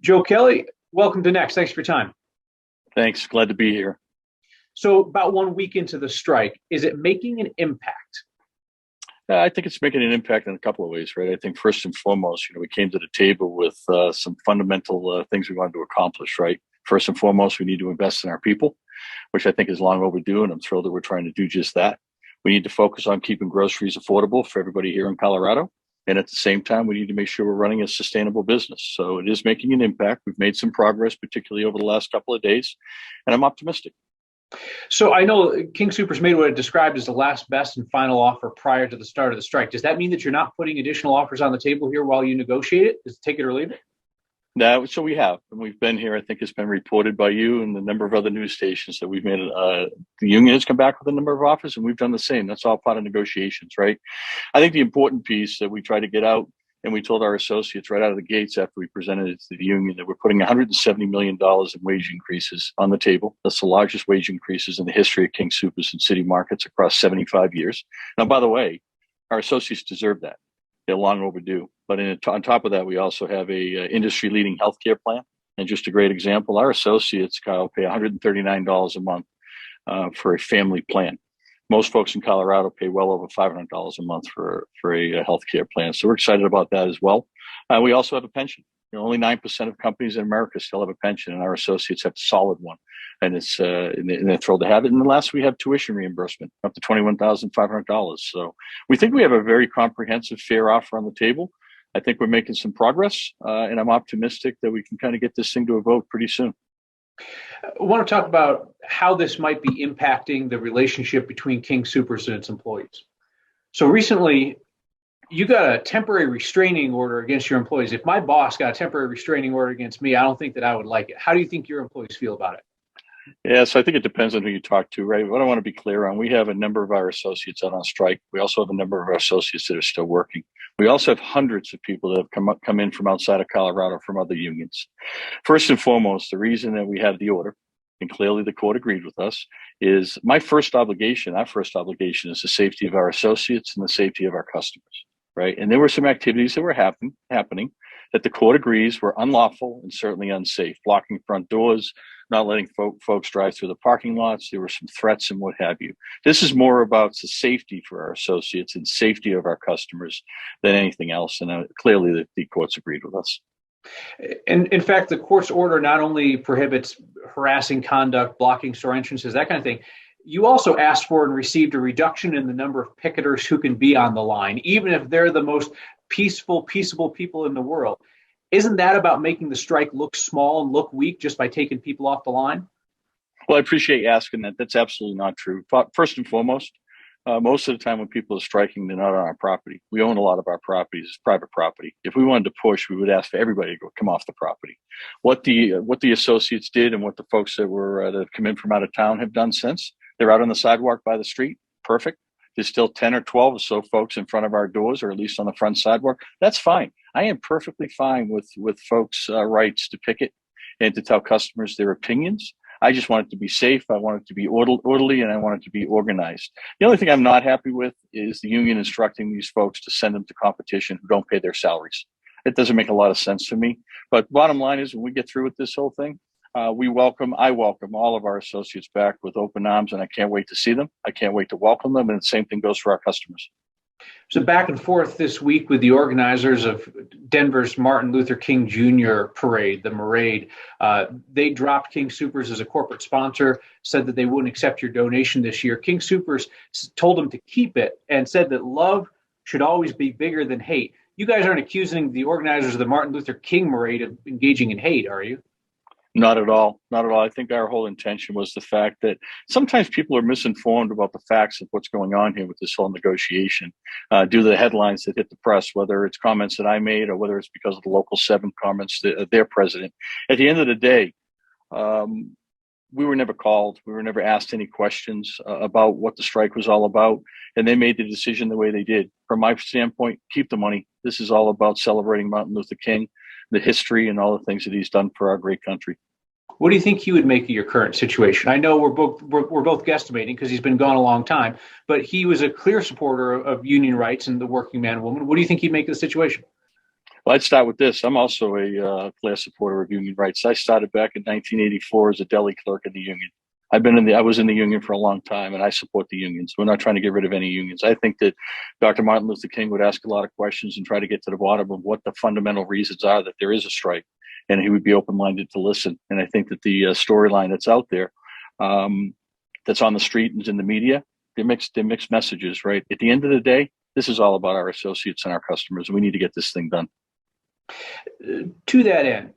Joe Kelley, welcome to Next. Thanks for your time. Thanks. Glad to be here. So, about 1 week into the strike, is it making an impact? I think it's making an impact in a couple of ways, right? I think first and foremost, we came to the table with some fundamental things we wanted to accomplish, right? First and foremost, we need to invest in our people, which I think is long overdue, and I'm thrilled that we're trying to do just that. We need to focus on keeping groceries affordable for everybody here in Colorado. And at the same time, we need to make sure we're running a sustainable business. So it is making an impact. We've made some progress, particularly over the last couple of days, and I'm optimistic. So, I know King Soopers made what it described as the last, best, and final offer prior to the start of the strike. Does that mean that you're not putting additional offers on the table here while you negotiate it? Is it take it or leave it? Now, so we have, and we've been here. I think it's been reported by you and a number of other news stations that we've made. The union has come back with a number of offers, and we've done the same. That's all part of negotiations, right? I think the important piece that we try to get out, and we told our associates right out of the gates after we presented it to the union, that we're putting $170 million in wage increases on the table. That's the largest wage increases in the history of King Soopers and city markets across 75 years. Now, by the way, our associates deserve that. They're long overdue. But on top of that, we also have a industry-leading healthcare plan. And just a great example, our associates, Kyle, pay $139 a month for a family plan. Most folks in Colorado pay well over $500 a month for a healthcare plan. So we're excited about that as well. We also have a pension. Only 9% of companies in America still have a pension, and our associates have a solid one. And they're thrilled to have it. And then last, we have tuition reimbursement up to $21,500. So we think we have a very comprehensive, fair offer on the table. I think we're making some progress, and I'm optimistic that we can kind of get this thing to a vote pretty soon. I want to talk about how this might be impacting the relationship between King Soopers and its employees. So recently, you got a temporary restraining order against your employees. If my boss got a temporary restraining order against me, I don't think that I would like it. How do you think your employees feel about it? Yeah, so I think it depends on who you talk to, right? What I want to be clear on, we have a number of our associates out on strike. We also have a number of our associates that are still working. We also have hundreds of people that have come in from outside of Colorado from other unions. First and foremost, the reason that we have the order, and clearly the court agreed with us, is our first obligation is the safety of our associates and the safety of our customers, right? And there were some activities that were happening that the court agrees were unlawful and certainly unsafe, blocking front doors, not letting folks drive through the parking lots. There were some threats and what have you. This is more about the safety for our associates and safety of our customers than anything else. And clearly the courts agreed with us. And in fact, the court's order not only prohibits harassing conduct, blocking store entrances, that kind of thing. You also asked for and received a reduction in the number of picketers who can be on the line, even if they're the most peaceable people in the world. Isn't that about making the strike look small and look weak just by taking people off the line? Well, I appreciate you asking that. That's absolutely not true. First and foremost, most of the time when people are striking, they're not on our property. We own a lot of our properties. It's private property. If we wanted to push, we would ask for everybody to come off the property. What the associates did and what the folks that have come in from out of town have done since, they're out on the sidewalk by the street. Perfect. There's still 10 or 12 or so folks in front of our doors, or at least on the front sidewalk. That's fine. I am perfectly fine with folks' rights to picket and to tell customers their opinions. I just want it to be safe. I want it to be orderly, and I want it to be organized. The only thing I'm not happy with is the union instructing these folks to send them to competition who don't pay their salaries. It doesn't make a lot of sense to me. But bottom line is, when we get through with this whole thing, I welcome all of our associates back with open arms, and I can't wait to see them. I can't wait to welcome them. And the same thing goes for our customers. So back and forth this week with the organizers of Denver's Martin Luther King Jr. parade, the Marade. They dropped King Soopers as a corporate sponsor, said that they wouldn't accept your donation this year. King Soopers told them to keep it and said that love should always be bigger than hate. You guys aren't accusing the organizers of the Martin Luther King Parade of engaging in hate, are you? Not at all. Not at all. I think our whole intention was the fact that sometimes people are misinformed about the facts of what's going on here with this whole negotiation due to the headlines that hit the press, whether it's comments that I made or whether it's because of the Local 7 comments that their president. At the end of the day, we were never called. We were never asked any questions about what the strike was all about. And they made the decision the way they did. From my standpoint, keep the money. This is all about celebrating Martin Luther King, the history and all the things that he's done for our great country. What do you think he would make of your current situation? I know we're both guesstimating because he's been gone a long time, but he was a clear supporter of union rights and the working man and woman. What do you think he'd make of the situation? Well, I'd start with this. I'm also a clear supporter of union rights. I started back in 1984 as a deli clerk in the union. I was in the union for a long time, and I support the unions. We're not trying to get rid of any unions. I think that Dr. Martin Luther King would ask a lot of questions and try to get to the bottom of what the fundamental reasons are that there is a strike, and he would be open-minded to listen. And I think that the storyline that's out there, that's on the street and in the media, they're mixed messages, right? At the end of the day, this is all about our associates and our customers, and we need to get this thing done. To that end,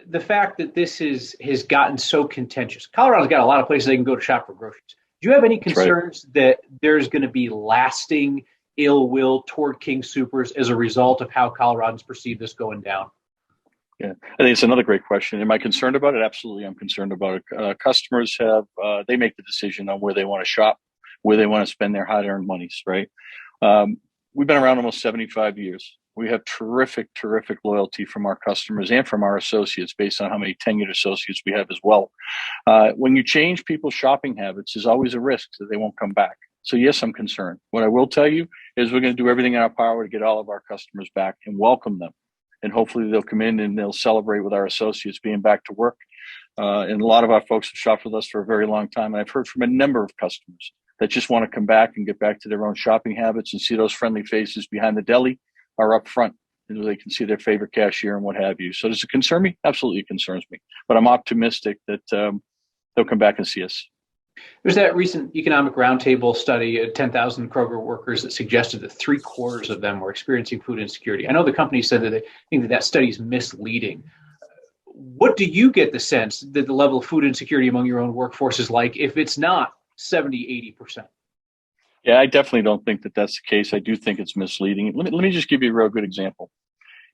the fact that this has gotten so contentious, Colorado's got a lot of places they can go to shop for groceries. Do you have any concerns that there's going to be lasting ill will toward King Soopers as a result of how Coloradans perceive this going down? Yeah, I think it's another great question. Am I concerned about it? Absolutely, I'm concerned about it. Customers they make the decision on where they want to shop, where they want to spend their hard-earned monies, right? We've been around almost 75 years. We have terrific loyalty from our customers and from our associates based on how many tenured associates we have as well. When you change people's shopping habits, there's always a risk that they won't come back. So yes, I'm concerned. What I will tell you is we're going to do everything in our power to get all of our customers back and welcome them. And hopefully they'll come in and they'll celebrate with our associates being back to work. And a lot of our folks have shopped with us for a very long time. And I've heard from a number of customers that just want to come back and get back to their own shopping habits and see those friendly faces behind the deli are up front, and they can see their favorite cashier and what have you. So does it concern me? Absolutely, it concerns me. But I'm optimistic that they'll come back and see us. There's that recent economic roundtable study of 10,000 Kroger workers that suggested that 3/4 of them were experiencing food insecurity. I know the company said that they think that study is misleading. What do you get the sense that the level of food insecurity among your own workforce is like if it's not 70, 80%? Yeah, I definitely don't think that that's the case. I do think it's misleading. Let me just give you a real good example.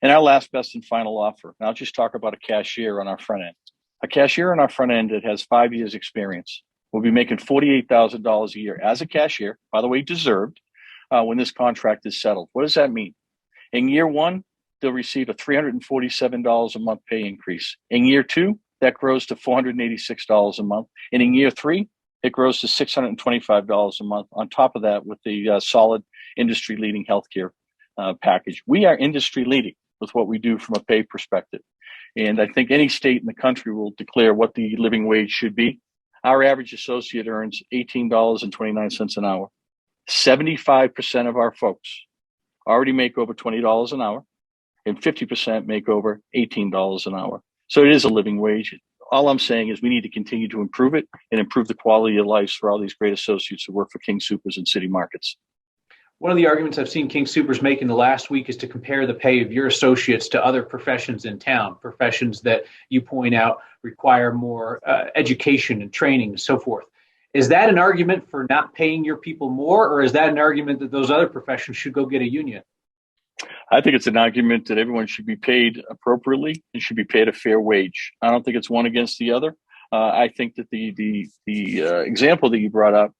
In our last best and final offer, and I'll just talk about a cashier on our front end. A cashier on our front end that has 5 years experience will be making $48,000 a year as a cashier, by the way, deserved, when this contract is settled. What does that mean? In year one, they'll receive a $347 a month pay increase. In year two, that grows to $486 a month. And in year three, it grows to $625 a month. On top of that, with the solid industry-leading healthcare package, we are industry-leading with what we do from a pay perspective. And I think any state in the country will declare what the living wage should be. Our average associate earns $18.29 an hour. 75% of our folks already make over $20 an hour, and 50% make over $18 an hour. So it is a living wage. All I'm saying is we need to continue to improve it and improve the quality of life for all these great associates who work for King Soopers and city markets. One of the arguments I've seen King Soopers make in the last week is to compare the pay of your associates to other professions in town, professions that you point out require more education and training and so forth. Is that an argument for not paying your people more, or is that an argument that those other professions should go get a union? I think it's an argument that everyone should be paid appropriately and should be paid a fair wage. I don't think it's one against the other. I think that the example that you brought up,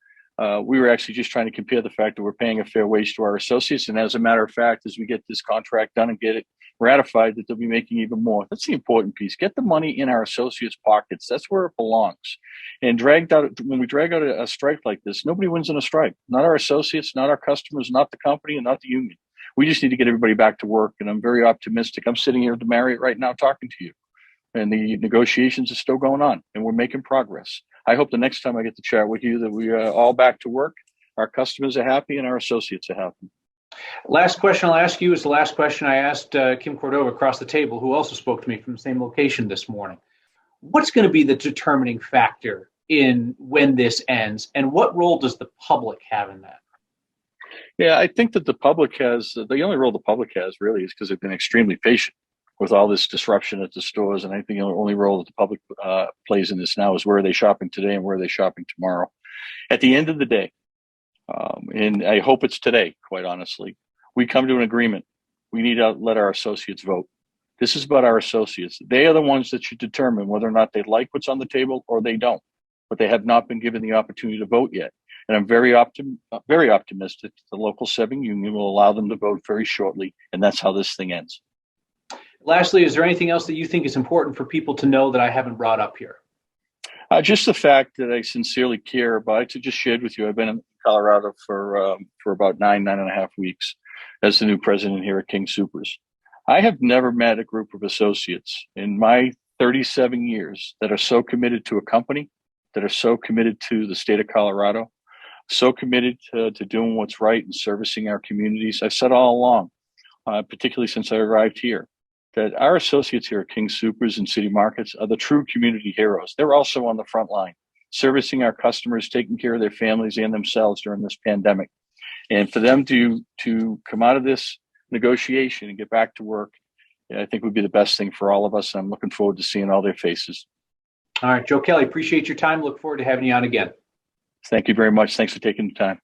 we were actually just trying to compare the fact that we're paying a fair wage to our associates. And as a matter of fact, as we get this contract done and get it ratified, that they'll be making even more. That's the important piece. Get the money in our associates' pockets. That's where it belongs. And when we drag out a strike like this, nobody wins in a strike. Not our associates, not our customers, not the company, and not the union. We just need to get everybody back to work. And I'm very optimistic. I'm sitting here at the Marriott right now talking to you. And the negotiations are still going on, and we're making progress. I hope the next time I get to chat with you that we are all back to work, our customers are happy, and our associates are happy. Last question I'll ask you is the last question I asked Kim Cordova across the table, who also spoke to me from the same location this morning. What's going to be the determining factor in when this ends, and what role does the public have in that? Yeah, I think that the public has, the only role the public has really is because they've been extremely patient with all this disruption at the stores. And I think the only role that the public plays in this now is where are they shopping today and where are they shopping tomorrow. At the end of the day, and I hope it's today, quite honestly, we come to an agreement. We need to let our associates vote. This is about our associates. They are the ones that should determine whether or not they like what's on the table or they don't, but they have not been given the opportunity to vote yet. And I'm very optimistic that the local 7 union will allow them to vote very shortly, and that's how this thing ends. Lastly, is there anything else that you think is important for people to know that I haven't brought up here? Just the fact that I sincerely care about it. I just shared with you, I've been in Colorado for about 9.5 weeks as the new president here at King Soopers. I have never met a group of associates in my 37 years that are so committed to a company, that are so committed to the state of Colorado, so committed to doing what's right and servicing our communities. I've said all along, particularly since I arrived here, that our associates here at King Soopers and City Markets are the true community heroes. They're also on the front line, servicing our customers, taking care of their families and themselves during this pandemic. And for them to come out of this negotiation and get back to work, I think would be the best thing for all of us. I'm looking forward to seeing all their faces. All right, Joe Kelley, appreciate your time. Look forward to having you on again. Thank you very much. Thanks for taking the time.